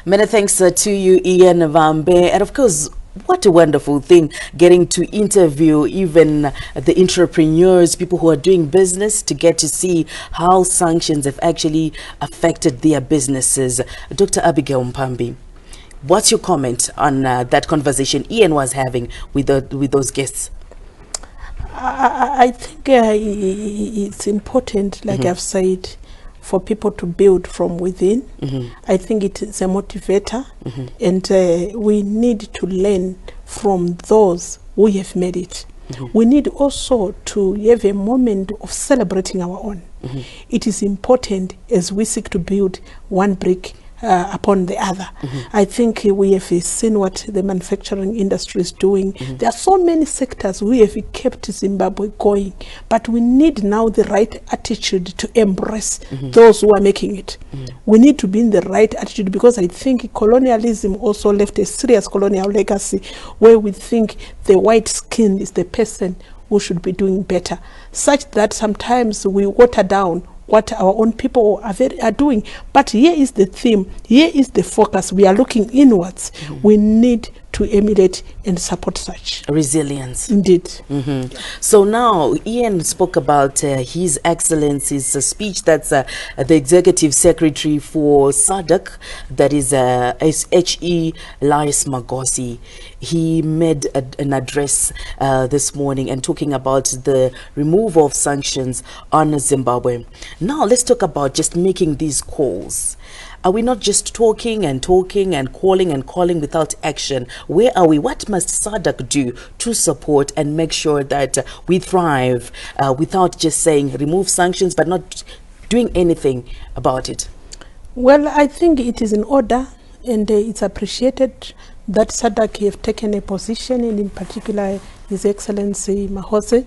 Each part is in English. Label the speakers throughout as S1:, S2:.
S1: Many thanks to you, Ian Mupambi, and of course, what a wonderful thing getting to interview even the entrepreneurs, people who are doing business, to get to see how sanctions have actually affected their businesses. Dr.Abigale Mupambi, what's your comment on that conversation Ian was having with those guests?
S2: I think it's important, like I've said, for people to build from within. I think it is a motivator, and we need to learn from those who have made it. We need also to have a moment of celebrating our own. It is important as we seek to build one brick upon the other. I think we have seen what the manufacturing industry is doing. There are so many sectors we have kept Zimbabwe going, but we need now the right attitude to embrace those who are making it. We need to be in the right attitude, because I think colonialism also left a serious colonial legacy where we think the white skin is the person who should be doing better, such that sometimes we water down what our own people are doing. But here is the theme, here is the focus. We are looking inwards. We need to emulate and support such
S1: resilience.
S2: Indeed.
S1: So now Ian spoke about His Excellency's speech. That's the Executive Secretary for SADC, that is H.E. Lais Magosi. He made an address this morning and talking about the removal of sanctions on Zimbabwe. Now let's talk about just making these calls. Are we not just talking and calling without action? Where are we? What must SADC do to support and make sure that we thrive without just saying remove sanctions but not doing anything about it?
S2: Well, I think it is in order, and it's appreciated that SADC have taken a position, and in particular His Excellency Mahose,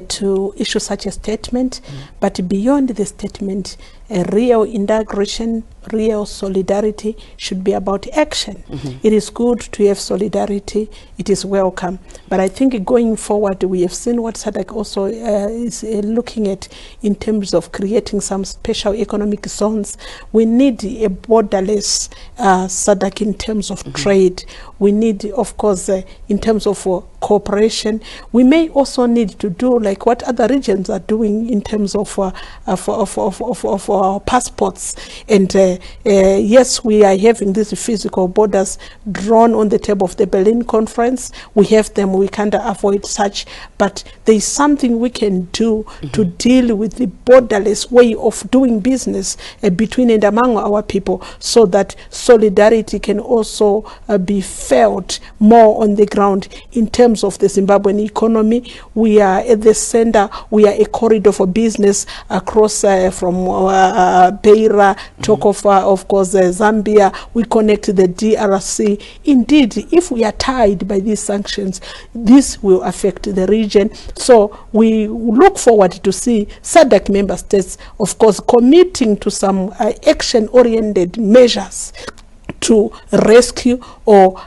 S2: to issue such a statement. But beyond the statement, a real integration, real solidarity should be about action. It is good to have solidarity. It is welcome. But I think going forward, we have seen what SADC also is looking at in terms of creating some special economic zones. We need a borderless SADC in terms of trade. We need, of course, in terms of cooperation. We may also need to do like what other regions are doing in terms of our passports. And yes, we are having these physical borders drawn on the table of the Berlin Conference. We have them, we can't avoid such, but there is something we can do to deal with the borderless way of doing business between and among our people, so that solidarity can also be felt more on the ground. In terms of the Zimbabwean economy, we are at the center, we are a corridor for business across from Beira, talk of course Zambia, we connect the DRC. Indeed, if we are tied by these sanctions, this will affect the region. So we look forward to see SADC member states, of course, committing to some action-oriented measures to rescue or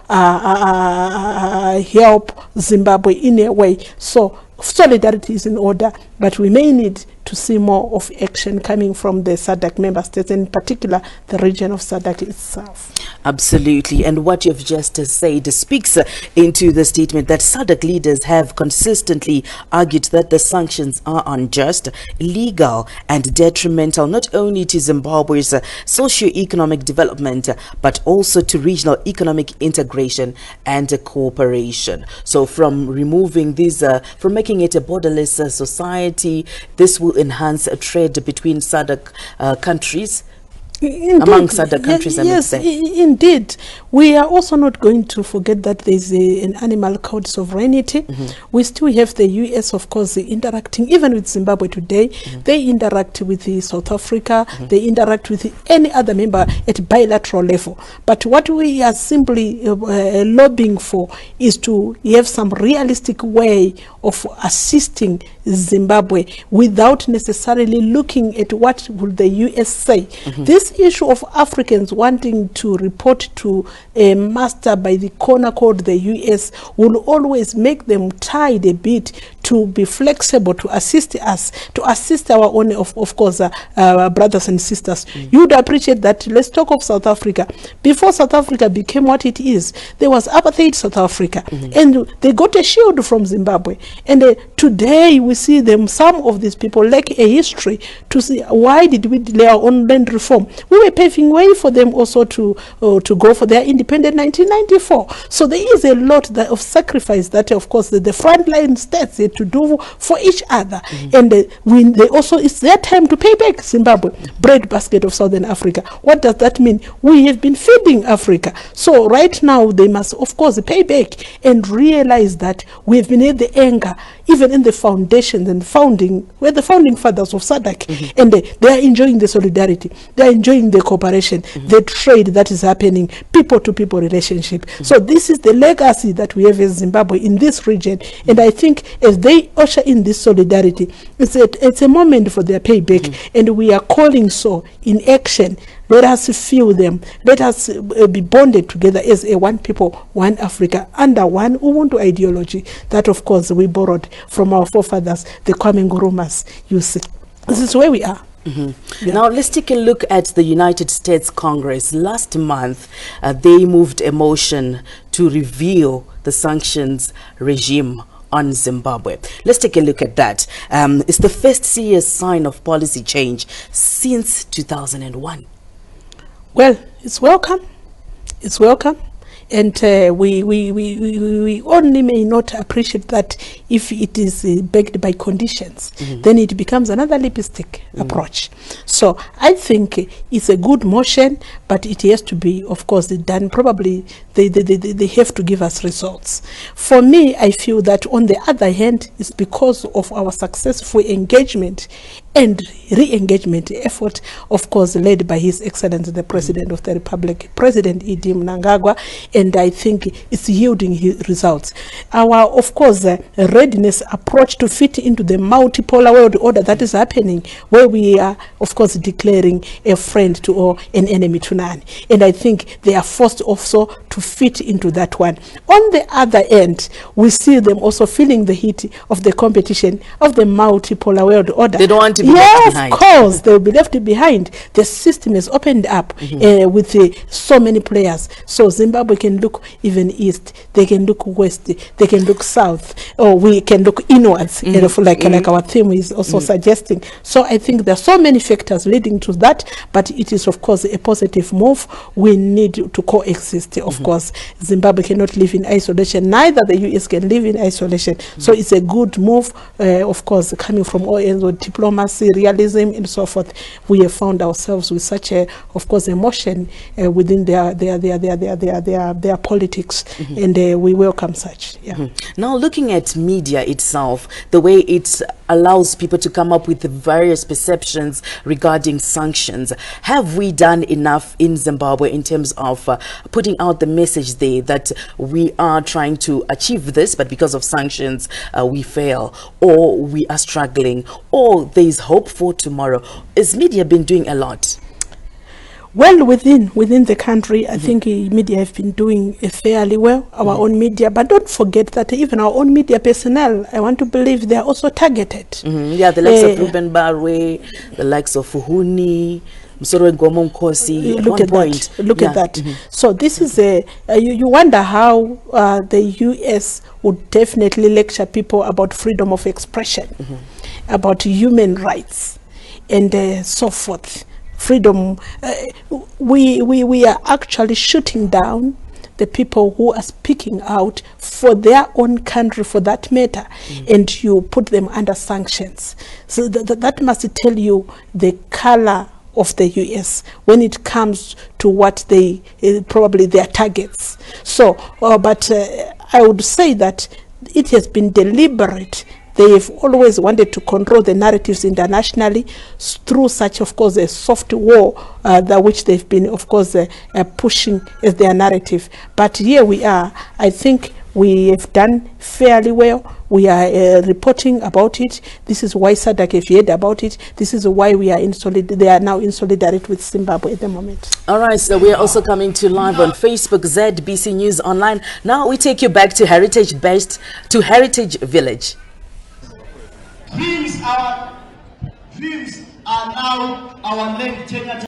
S2: help Zimbabwe in a way. So solidarity is in order, but we may need to see more of action coming from the SADC member states, and in particular the region of SADC itself.
S1: Absolutely. And what you've just said speaks into the statement that SADC leaders have consistently argued that the sanctions are unjust, illegal, and detrimental not only to Zimbabwe's socio-economic development, but also to regional economic integration and cooperation. So from removing these, from making it a borderless society, this will enhance a trade between SADC countries. Indeed. Among SADC countries,
S2: yes, indeed. We are also not going to forget that there is an animal code sovereignty. We still have the US, of course, interacting even with Zimbabwe today. They interact with South Africa. They interact with any other member at bilateral level. But what we are simply lobbying for is to have some realistic way of assisting Zimbabwe without necessarily looking at what will the US say. This this issue of Africans wanting to report to a master by the corner called the US will always make them tied a bit to be flexible, to assist us, to assist our own, of course, brothers and sisters. You would appreciate that. Let's talk of South Africa. Before South Africa became what it is, there was apartheid South Africa, and they got a shield from Zimbabwe. And today we see them, some of these people lack a history to see why did we delay our own land reform. We were paving way for them also to go for their independence 1994. So there is a lot of sacrifice that, of course, the frontline states had to do for each other. And when they also, it's their time to pay back Zimbabwe, breadbasket of Southern Africa. What does that mean? We have been feeding Africa. So right now they must, of course, pay back and realize that we have been at the anger, even in the foundations and founding, we're the founding fathers of SADC, and they are enjoying the solidarity, they are enjoying the cooperation, the trade that is happening, people-to-people relationship. So this is the legacy that we have as Zimbabwe in this region, and I think as they usher in this solidarity, it's a moment for their payback, and we are calling so in action. Let us feel them. Let us be bonded together as a one people, one Africa, under one Ubuntu ideology that, of course, we borrowed from our forefathers, the Kwame Nkrumahs. You see, this is where we are.
S1: Yeah. Now let's take a look at the United States Congress. Last month, they moved a motion to review the sanctions regime on Zimbabwe. Let's take a look at that. It's the first serious sign of policy change since 2001.
S2: Well, it's welcome. It's welcome. And we only may not appreciate that if it is backed by conditions. Then it becomes another lipstick approach. So I think it's a good motion, but it has to be, of course, done. Probably they have to give us results. For me, I feel that on the other hand, it's because of our successful engagement and re-engagement effort, of course, led by His Excellency the President of the Republic, President Idi Mnangagwa, and I think it's yielding results. Our, of course, readiness approach to fit into the multipolar world order that is happening, where we are, of course, declaring a friend to all, an enemy to none. And I think they are forced also to fit into that one. On the other end, we see them also feeling the heat of the competition of the multipolar world order.
S1: They don't want to be left behind.
S2: Of course, they will be left behind. The system is opened up with so many players. So Zimbabwe can look even east, they can look west, they can look south, or we can look inwards, like our theme is also suggesting. So I think there are so many factors leading to that, but it is, of course, a positive move. We need to coexist. Of course, Zimbabwe cannot live in isolation, neither the US can live in isolation. So it's a good move, of course, coming from all ends with diplomacy, realism, and so forth. We have found ourselves with such a, of course, emotion within their politics, and we welcome such.
S1: Now, looking at media itself, the way it allows people to come up with the various perceptions regarding sanctions, have we done enough in Zimbabwe in terms of putting out the message there that we are trying to achieve this, but because of sanctions we fail, or we are struggling, or there is hope for tomorrow? Has media been doing a lot?
S2: Well, within the country, I think media have been doing fairly well, our own media. But don't forget that even our own media personnel, I want to believe they are also targeted.
S1: Yeah, the likes of Ruben Barwe, the likes of Fuhuni, Msoro Ngoma Nkosi.
S2: Look at that. So this is you wonder how the US would definitely lecture people about freedom of expression, about human rights, and so forth. Freedom. We are actually shooting down the people who are speaking out for their own country, for that matter, and you put them under sanctions. So that must tell you the color of the US when it comes to what they probably their targets. So, but I would say that it has been deliberate. They have always wanted to control the narratives internationally through such, of course, a soft war, which they've been, of course, pushing as their narrative. But here we are. I think We have done fairly well. We are reporting about it. This is why SADC have heard about it. This is why we are they are now in solidarity with Zimbabwe at the moment.
S1: All right, so we are also coming to live on Facebook, ZBC News Online. Now we take you back to Heritage Village.
S3: Dreams are now our late